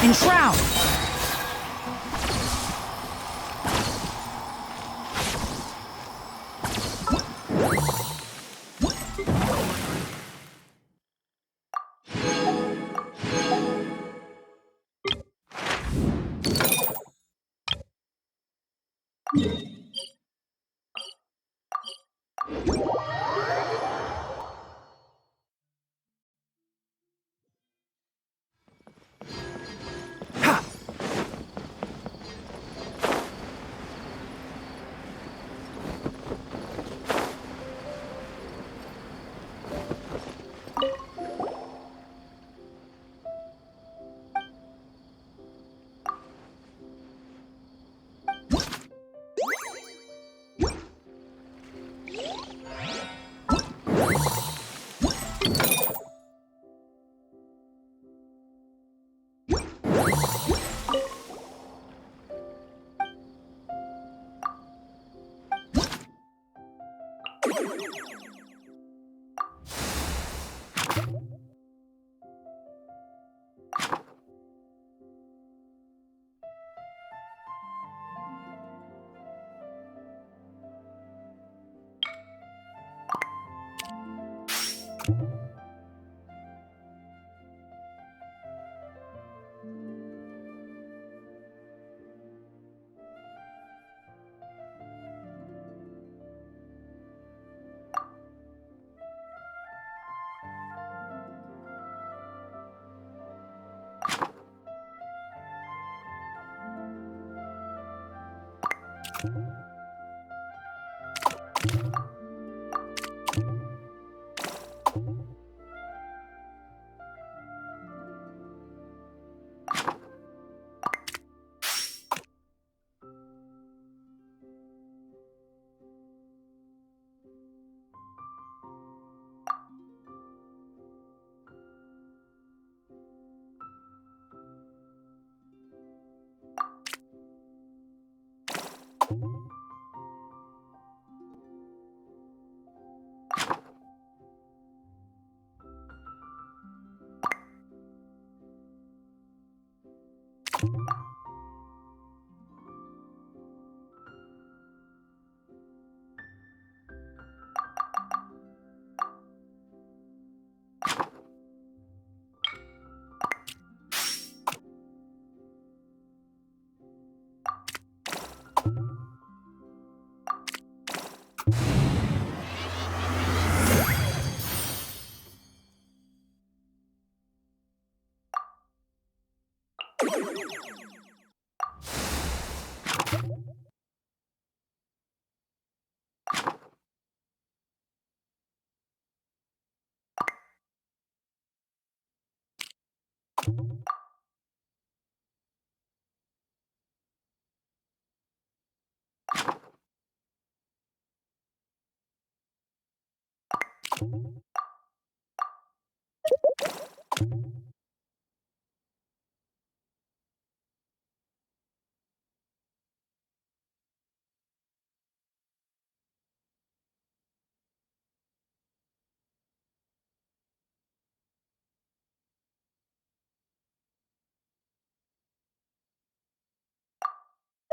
Enshroud!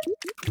Thank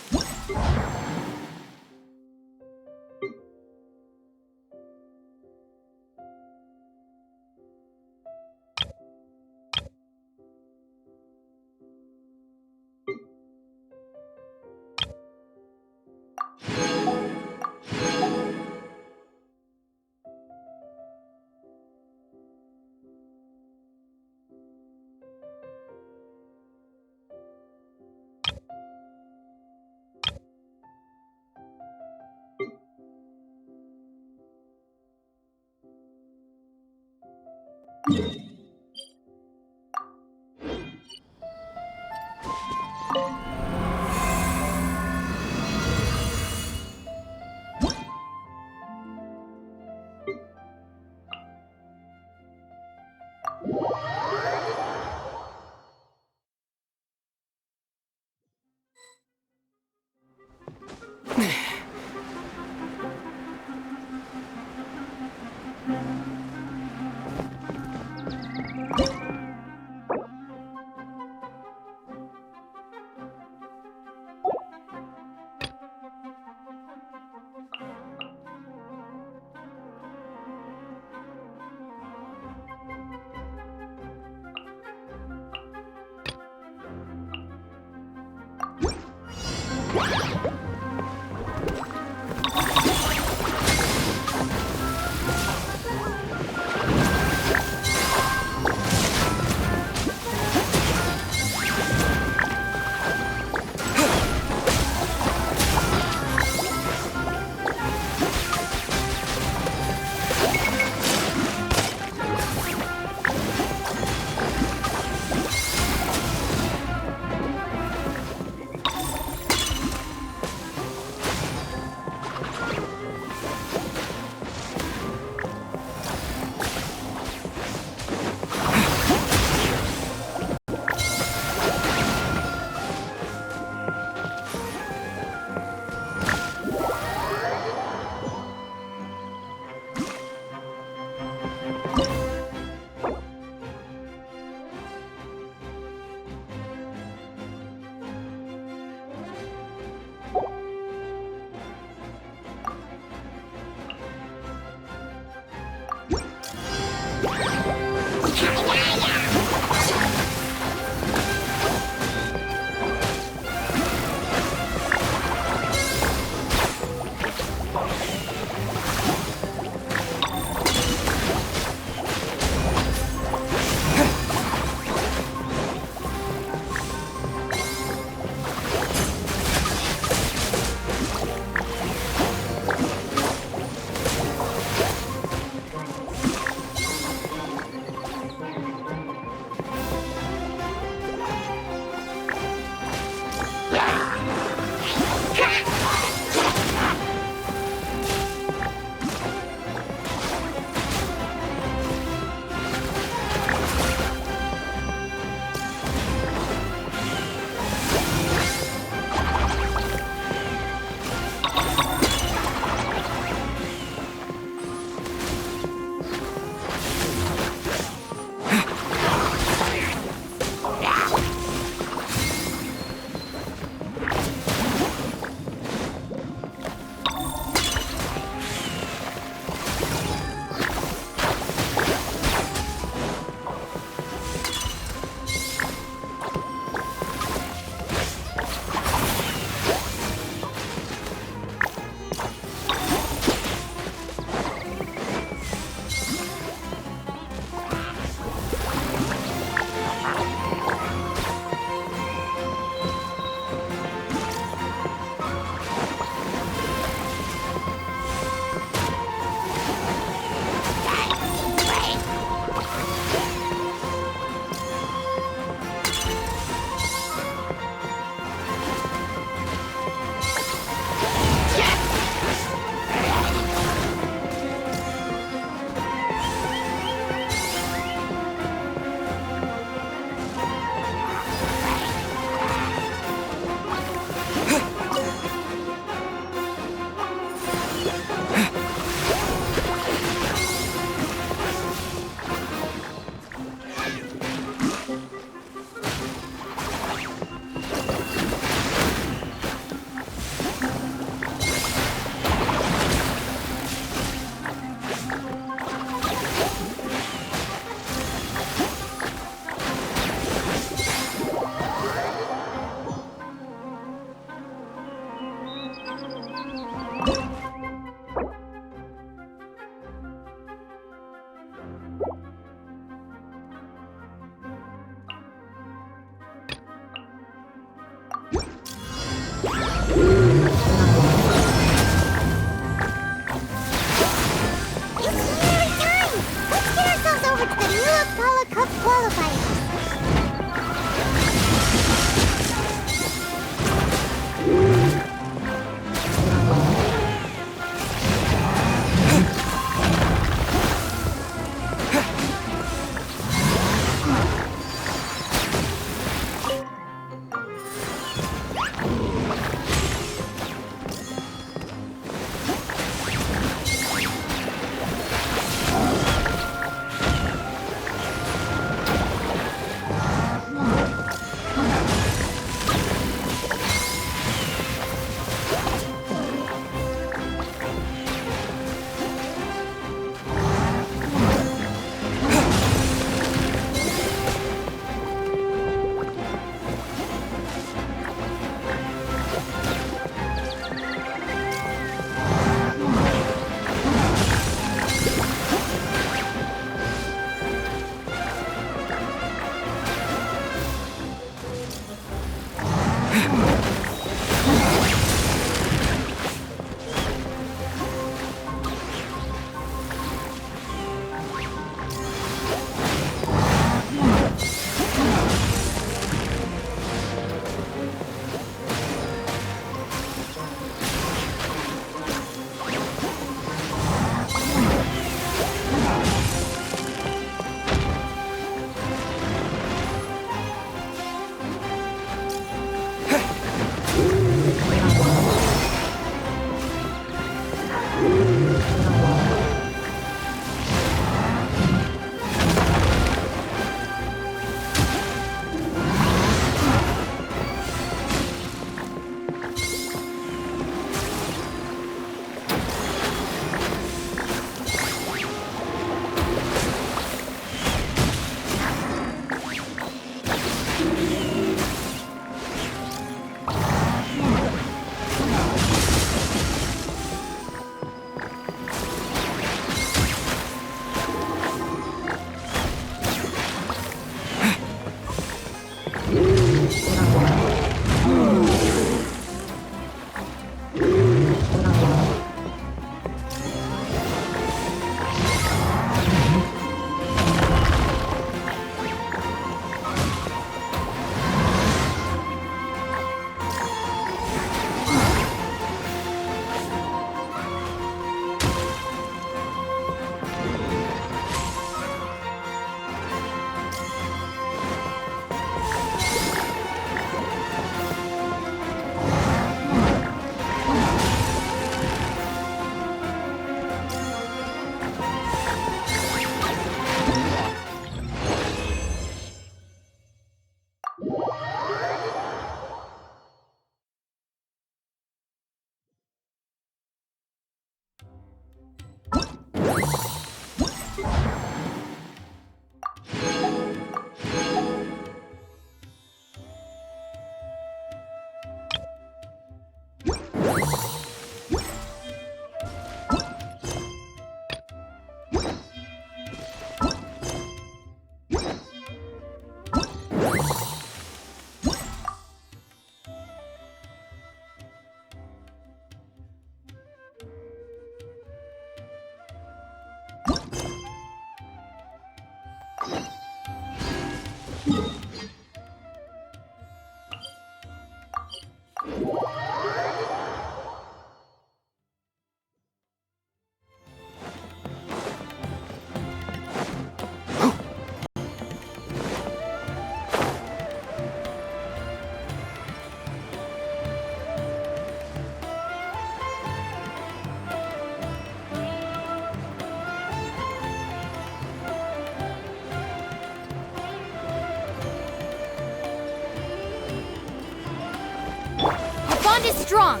is strong.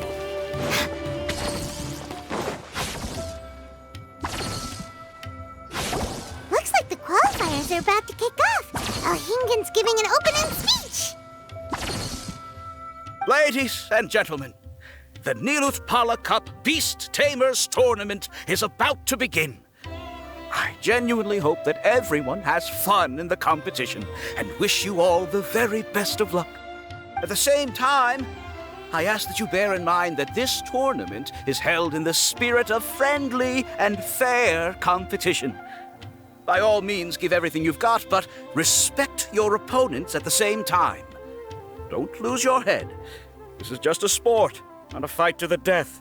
Looks like the qualifiers are about to kick off. Alhingen's giving an opening speech. Ladies and gentlemen, the Nilotpala Cup Beast Tamers Tournament is about to begin. I genuinely hope that everyone has fun in the competition and wish you all the very best of luck. At the same time, I ask that you bear in mind that this tournament is held in the spirit of friendly and fair competition. By all means, give everything you've got, but respect your opponents at the same time. Don't lose your head. This is just a sport, not a fight to the death.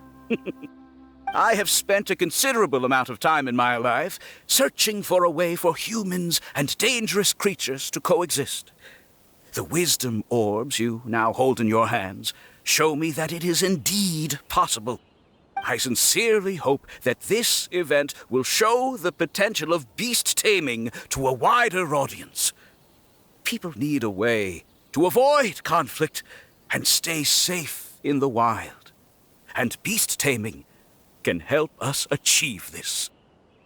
I have spent a considerable amount of time in my life searching for a way for humans and dangerous creatures to coexist. The wisdom orbs you now hold in your hands show me that it is indeed possible. I sincerely hope that this event will show the potential of beast taming to a wider audience. People need a way to avoid conflict and stay safe in the wild. And beast taming can help us achieve this.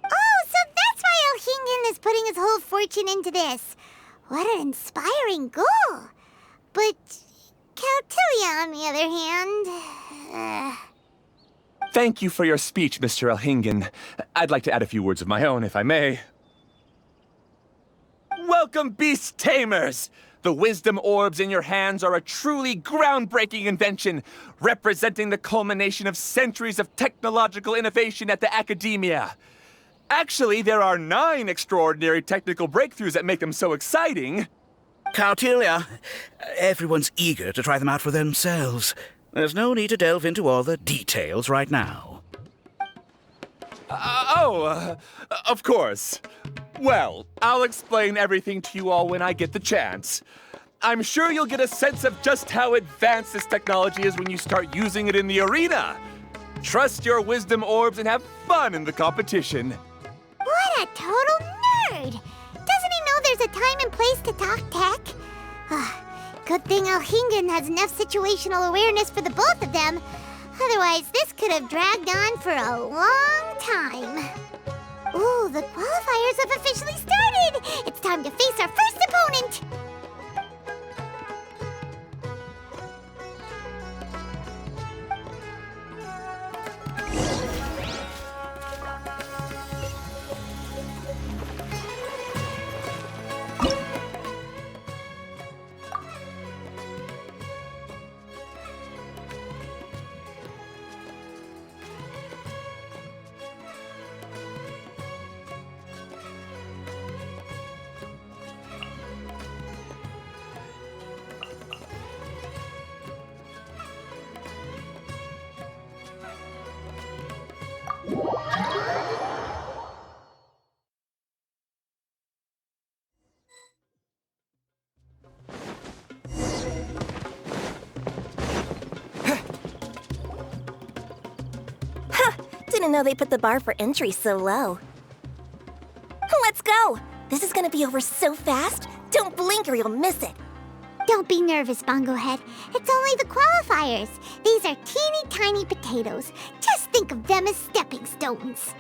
Oh, so that's why Alhingen is putting his whole fortune into this. What an inspiring goal. But Kautilya, on the other hand... Thank you for your speech, Mr. Alhingen. I'd like to add a few words of my own, if I may. Welcome, Beast Tamers! The wisdom orbs in your hands are a truly groundbreaking invention, representing the culmination of centuries of technological innovation at the academia. Actually, there are 9 extraordinary technical breakthroughs that make them so exciting. Kautilya, everyone's eager to try them out for themselves. There's no need to delve into all the details right now. Of course. Well, I'll explain everything to you all when I get the chance. I'm sure you'll get a sense of just how advanced this technology is when you start using it in the arena. Trust your wisdom orbs and have fun in the competition. What a total nerd! Doesn't he know there's a time and place to talk tech? Good thing Alhingen has enough situational awareness for the both of them. Otherwise, this could have dragged on for a long time. Ooh, the qualifiers have officially started! It's time to face our first opponent! Didn't know they put the bar for entry so low. Let's go! This is gonna be over so fast. Don't blink or you'll miss it. Don't be nervous, Bongo Head. It's only the qualifiers. These are teeny tiny potatoes. Just think of them as stepping stones.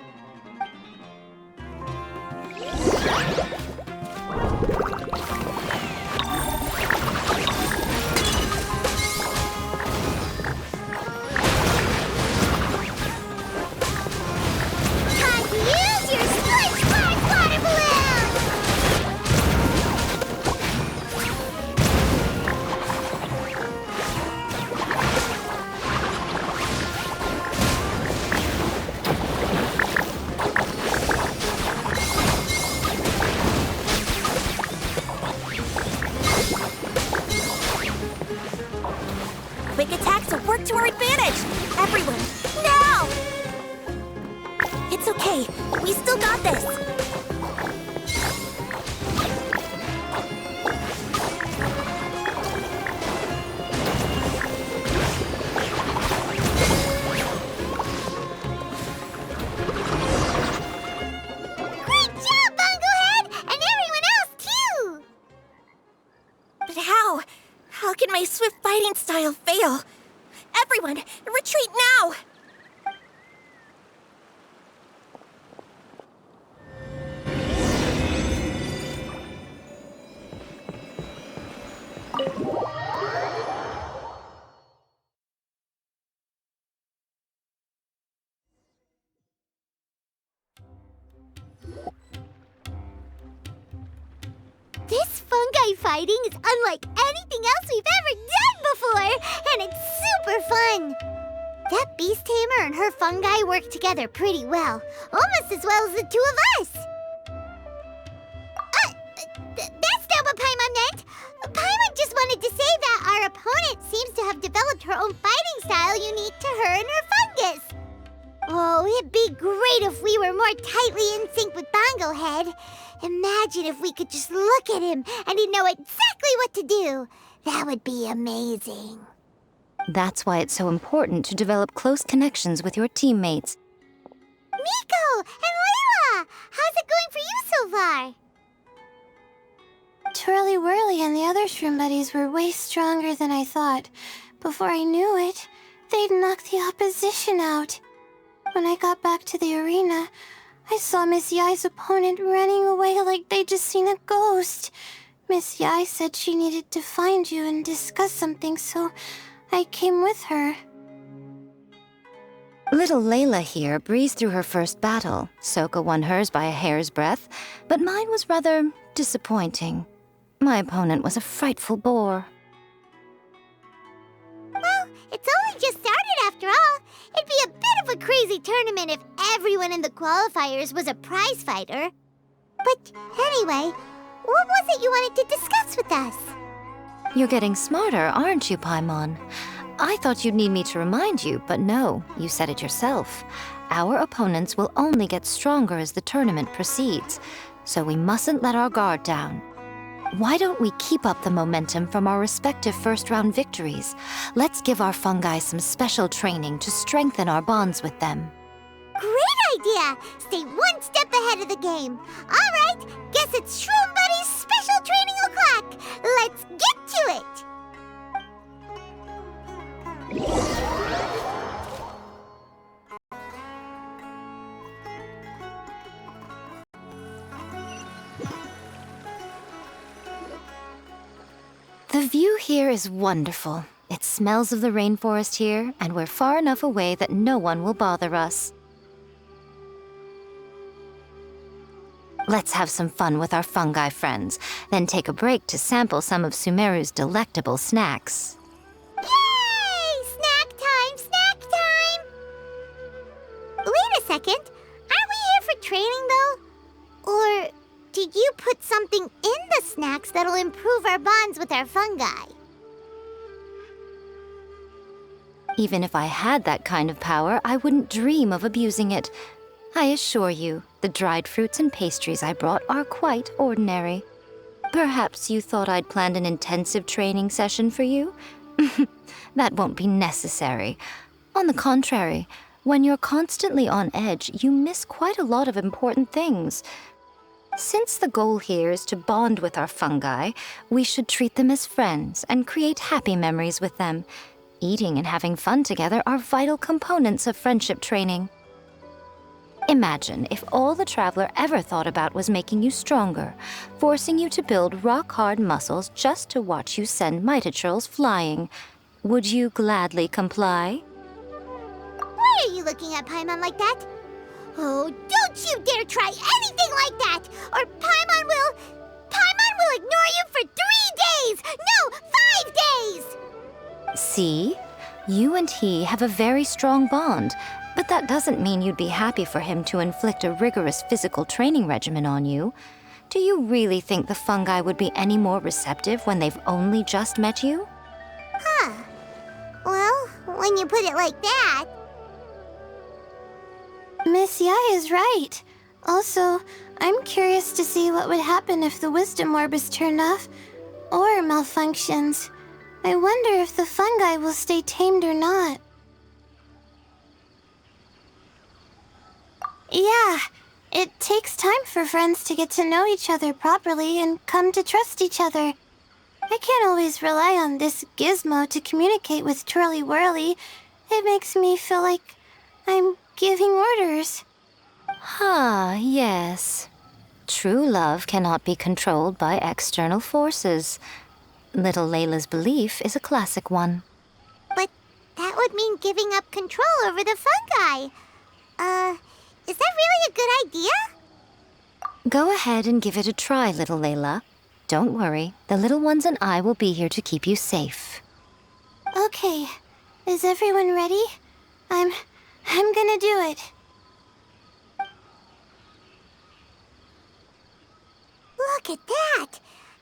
Quick attacks will work to our advantage! Everyone, now! It's okay. We still got this. Great job, Bongo Head! And everyone else, too! But how? How can my swift fighting style fail? Everyone, This fungi fighting is unlike anything else we've ever done before, and it's super fun. That beast tamer and her fungi work together pretty well, almost as well as the two of us. That's not what Paimon meant. Paimon just wanted to say that our opponent seems to have developed her own fighting style unique to her and her fungus. Oh, it'd be great if we were more tightly in sync with Bongo Head. Imagine if we could just look at him and he'd know exactly what to do. That would be amazing. That's why it's so important to develop close connections with your teammates. Miko and Layla, how's it going for you so far? Twirly Whirly and the other shroom buddies were way stronger than I thought. Before I knew it, they'd knocked the opposition out. When I got back to the arena, I saw Miss Yai's opponent running away like they'd just seen a ghost. Miss Yai said she needed to find you and discuss something, so I came with her. Little Layla here breezed through her first battle. Soka won hers by a hair's breadth, but mine was rather disappointing. My opponent was a frightful bore. Well, it's only just started after all. It'd be a bit of a crazy tournament if everyone in the qualifiers was a prize fighter. But anyway, what was it you wanted to discuss with us? You're getting smarter, aren't you, Paimon? I thought you'd need me to remind you, but no, you said it yourself. Our opponents will only get stronger as the tournament proceeds, so we mustn't let our guard down. Why don't we keep up the momentum from our respective first-round victories? Let's give our fungi some special training to strengthen our bonds with them. Great idea! Stay one step ahead of the game. All right, guess it's Shroom Buddy's special training o'clock. Let's get to it! The view here is wonderful. It smells of the rainforest here, and we're far enough away that no one will bother us. Let's have some fun with our fungi friends, then take a break to sample some of Sumeru's delectable snacks. Yay! Snack time! Snack time! Wait a second. Aren't we here for training, though? Or did you put something in the snacks that'll improve our bonds with our fungi? Even if I had that kind of power, I wouldn't dream of abusing it. I assure you, the dried fruits and pastries I brought are quite ordinary. Perhaps you thought I'd planned an intensive training session for you? That won't be necessary. On the contrary, when you're constantly on edge, you miss quite a lot of important things. Since the goal here is to bond with our fungi, we should treat them as friends and create happy memories with them. Eating and having fun together are vital components of friendship training. Imagine if all the Traveler ever thought about was making you stronger, forcing you to build rock-hard muscles just to watch you send Mitatrolls flying. Would you gladly comply? Why are you looking at Paimon like that? Oh, don't you dare try anything like that, or Paimon will ignore you for 3 days! No, 5 days! See? You and he have a very strong bond, but that doesn't mean you'd be happy for him to inflict a rigorous physical training regimen on you. Do you really think the fungi would be any more receptive when they've only just met you? Huh. Well, when you put it like that... Miss Yai is right. Also, I'm curious to see what would happen if the wisdom orb is turned off or malfunctions. I wonder if the fungi will stay tamed or not. Yeah, it takes time for friends to get to know each other properly and come to trust each other. I can't always rely on this gizmo to communicate with Twirly Whirly. It makes me feel like I'm giving orders. Ah, yes. True love cannot be controlled by external forces. Little Layla's belief is a classic one. But that would mean giving up control over the fungi. Is that really a good idea? Go ahead and give it a try, little Layla. Don't worry, the little ones and I will be here to keep you safe. Okay, is everyone ready? I'm gonna do it. Look at that!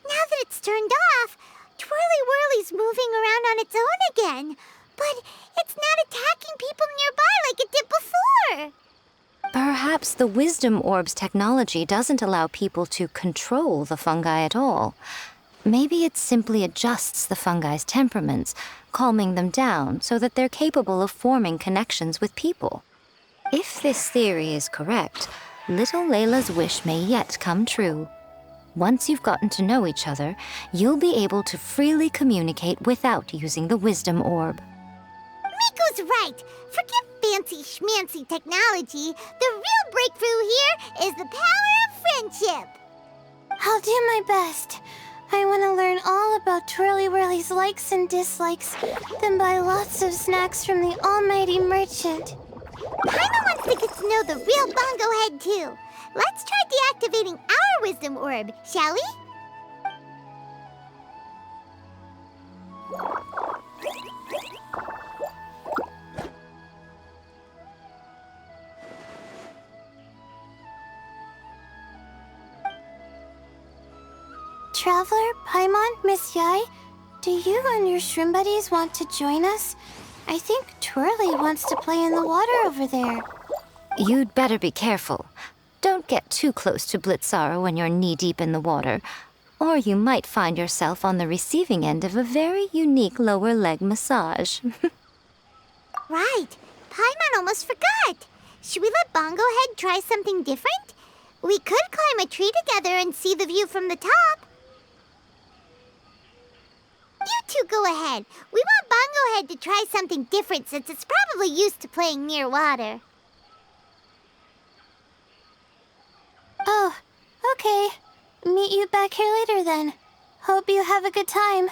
Now that it's turned off, Twirly Whirly's moving around on its own again. But it's not attacking people nearby like it did before. Perhaps the Wisdom Orb's technology doesn't allow people to control the fungi at all. Maybe it simply adjusts the fungi's temperaments, calming them down so that they're capable of forming connections with people. If this theory is correct, little Layla's wish may yet come true. Once you've gotten to know each other, you'll be able to freely communicate without using the Wisdom Orb. Miko's right. Forget fancy schmancy technology. The real breakthrough here is the power of friendship. I'll do my best. I want to learn all about Twirly Whirly's likes and dislikes, then buy lots of snacks from the almighty merchant. Paimon wants to get to know the real Bongo Head, too. Let's try deactivating our Wisdom Orb, shall we? Traveler, Paimon, Miss Yai, do you and your shrimp buddies want to join us? I think Twirly wants to play in the water over there. You'd better be careful. Don't get too close to Blitzara when you're knee-deep in the water, or you might find yourself on the receiving end of a very unique lower leg massage. Right. Paimon almost forgot. Should we let Bongo Head try something different? We could climb a tree together and see the view from the top. You two go ahead. We want Bongo Head to try something different since it's probably used to playing near water. Oh, okay. Meet you back here later then. Hope you have a good time.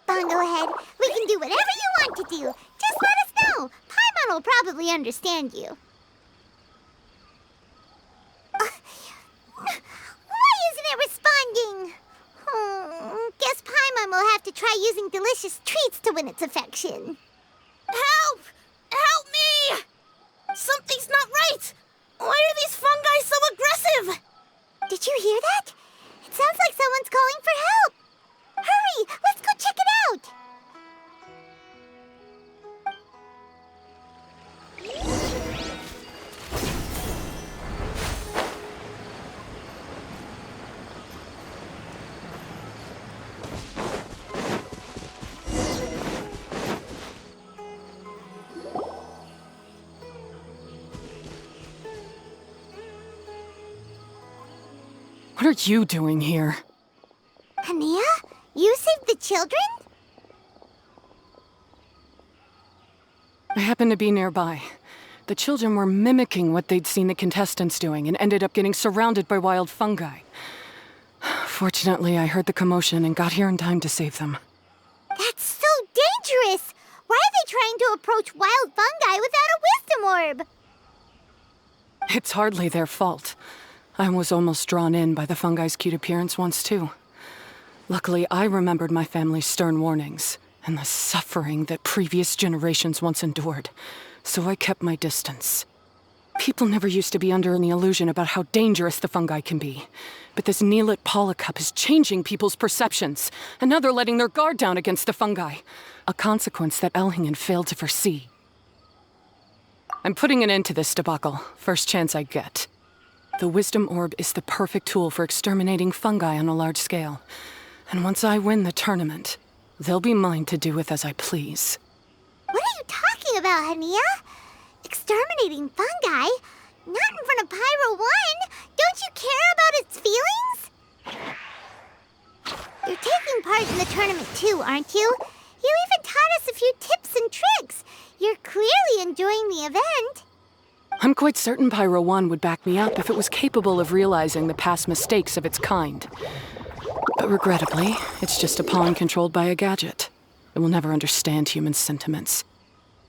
Bongo Head, we can do whatever you want to do. Just let us know. Paimon will probably understand you. Why isn't it responding? Guess Paimon will have to try using delicious treats to win its affection. Help! Help me! Something's not right! Why are these fungi so aggressive? Did you hear that? It sounds like someone's calling for help. Hurry! Let's go check it out! What are you doing here? Hania? You saved the children? I happened to be nearby. The children were mimicking what they'd seen the contestants doing and ended up getting surrounded by wild fungi. Fortunately, I heard the commotion and got here in time to save them. That's so dangerous! Why are they trying to approach wild fungi without a wisdom orb? It's hardly their fault. I was almost drawn in by the fungi's cute appearance once, too. Luckily, I remembered my family's stern warnings and the suffering that previous generations once endured, so I kept my distance. People never used to be under any illusion about how dangerous the fungi can be, but this Nilotpala Cup is changing people's perceptions, and now they're letting their guard down against the fungi, a consequence that Elhingen failed to foresee. I'm putting an end to this debacle, first chance I get. The Wisdom Orb is the perfect tool for exterminating fungi on a large scale. And once I win the tournament, they'll be mine to do with as I please. What are you talking about, Hania? Exterminating fungi? Not in front of Pyro 1! Don't you care about its feelings? You're taking part in the tournament too, aren't you? You even taught us a few tips and tricks. You're clearly enjoying the event. I'm quite certain Pyro 1 would back me up if it was capable of realizing the past mistakes of its kind. But regrettably, it's just a pawn controlled by a gadget. It will never understand human sentiments.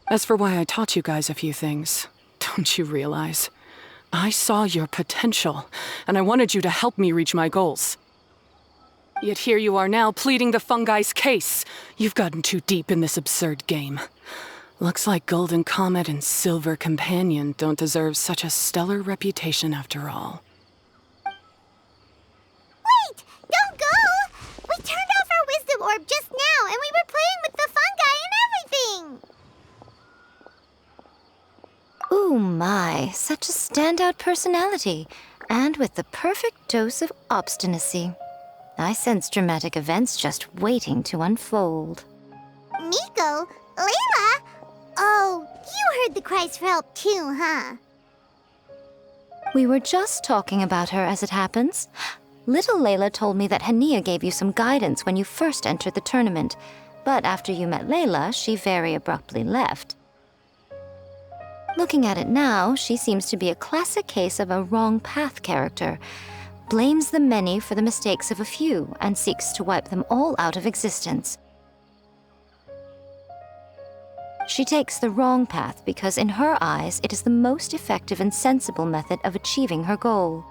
As for why I taught you guys a few things, don't you realize? I saw your potential, and I wanted you to help me reach my goals. Yet here you are now pleading the fungi's case. You've gotten too deep in this absurd game. Looks like Golden Comet and Silver Companion don't deserve such a stellar reputation after all. Wait! Don't go! We turned off our wisdom orb just now, and we were playing with the fungi and everything! Ooh my, such a standout personality, and with the perfect dose of obstinacy. I sense dramatic events just waiting to unfold. Miko? Layla? Oh, you heard the cries for help too, huh? We were just talking about her as it happens. Little Layla told me that Hania gave you some guidance when you first entered the tournament, but after you met Layla, she very abruptly left. Looking at it now, she seems to be a classic case of a wrong path character. Blames the many for the mistakes of a few and seeks to wipe them all out of existence. She takes the wrong path because in her eyes it is the most effective and sensible method of achieving her goal.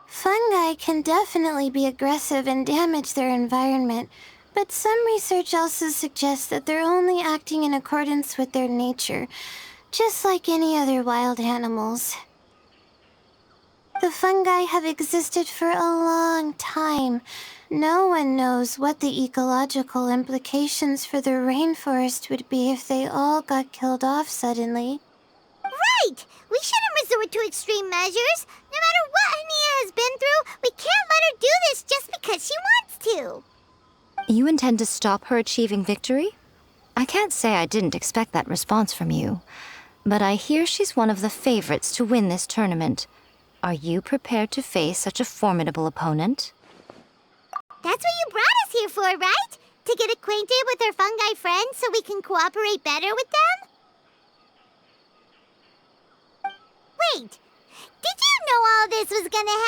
Fungi can definitely be aggressive and damage their environment, but some research also suggests that they're only acting in accordance with their nature, just like any other wild animals. The fungi have existed for a long time. No one knows what the ecological implications for the rainforest would be if they all got killed off suddenly. Right! We shouldn't resort to extreme measures. No matter what Hania has been through, we can't let her do this just because she wants to. You intend to stop her achieving victory? I can't say I didn't expect that response from you, but I hear she's one of the favorites to win this tournament. Are you prepared to face such a formidable opponent? That's what you brought us here for, right? To get acquainted with our fungi friends so we can cooperate better with them? Wait, did you know all this was gonna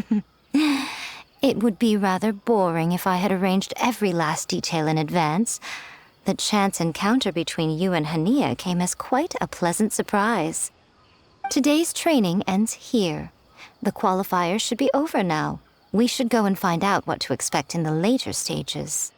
happen? It would be rather boring if I had arranged every last detail in advance. The chance encounter between you and Hania came as quite a pleasant surprise. Today's training ends here. The qualifiers should be over now. We should go and find out what to expect in the later stages.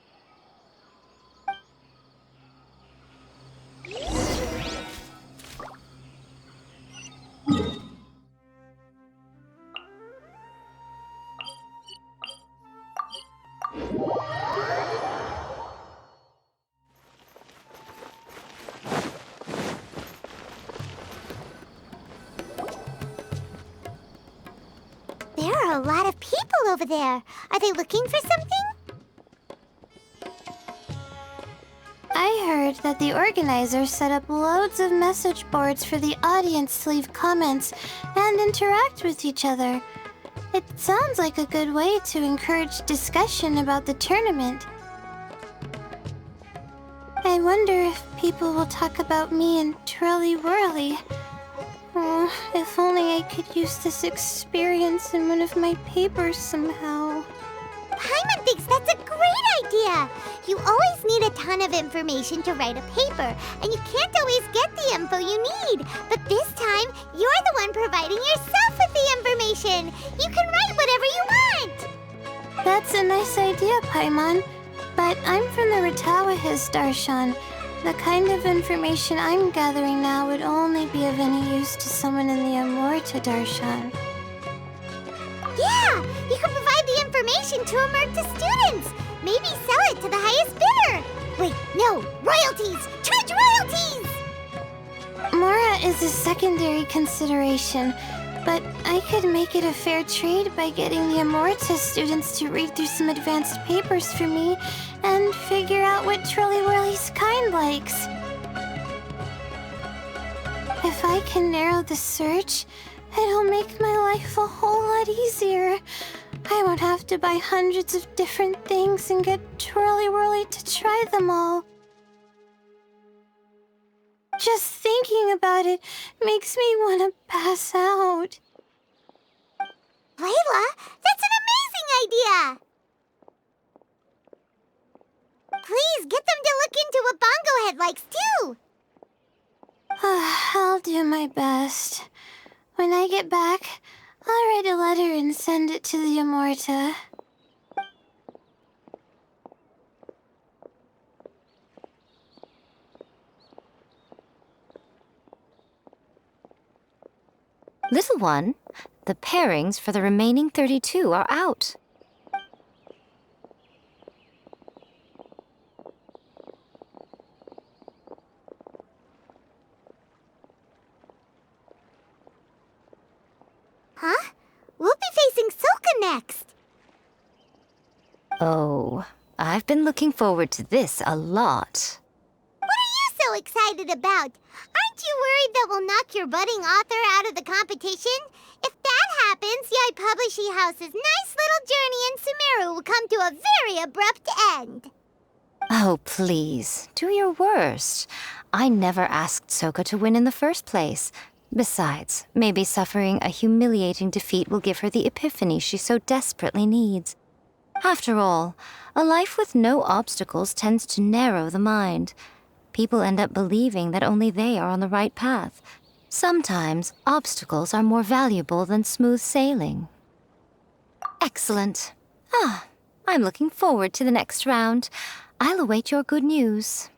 There are a lot of people over there. Are they looking for something? I heard that the organizers set up loads of message boards for the audience to leave comments and interact with each other. It sounds like a good way to encourage discussion about the tournament. I wonder if people will talk about me and Twirly Whirly. Oh, if only I could use this experience in one of my papers somehow. Paimon thinks that's a great idea. You always need a ton of information to write a paper, and you can't always get the info you need. But this time, you're the one providing yourself with the information. You can write whatever you want. That's a nice idea, Paimon. But I'm from the Ratawahiz, Darshan. The kind of information I'm gathering now would only be of any use to someone in the Amorta, Darshan. Yeah, you can provide the information to Amurta students. Maybe sell it to the highest bidder. Wait, no, royalties! Charge royalties! Mora is a secondary consideration, but I could make it a fair trade by getting the Amorta students to read through some advanced papers for me and figure out what Twirly Whirly's kind likes. If I can narrow the search, it'll make my life a whole lot easier. I won't have to buy hundreds of different things and get Twirly Whirly to try them all. Just thinking about it makes me want to pass out. Layla, that's an amazing idea! please, get them to look into what Bongo Head likes, too! I'll do my best. When I get back, I'll write a letter and send it to the Amorta. Little one, the pairings for the remaining 32 are out. Huh? We'll be facing Soka next! Oh, I've been looking forward to this a lot. What are you so excited about? Aren't you worried that we'll knock your budding author out of the competition? If that happens, Yai Publishing House's nice little journey in Sumeru will come to a very abrupt end. Oh, please, do your worst. I never asked Soka to win in the first place. Besides, maybe suffering a humiliating defeat will give her the epiphany she so desperately needs. After all, a life with no obstacles tends to narrow the mind. People end up believing that only they are on the right path. Sometimes, obstacles are more valuable than smooth sailing. Excellent. I'm looking forward to the next round. I'll await your good news.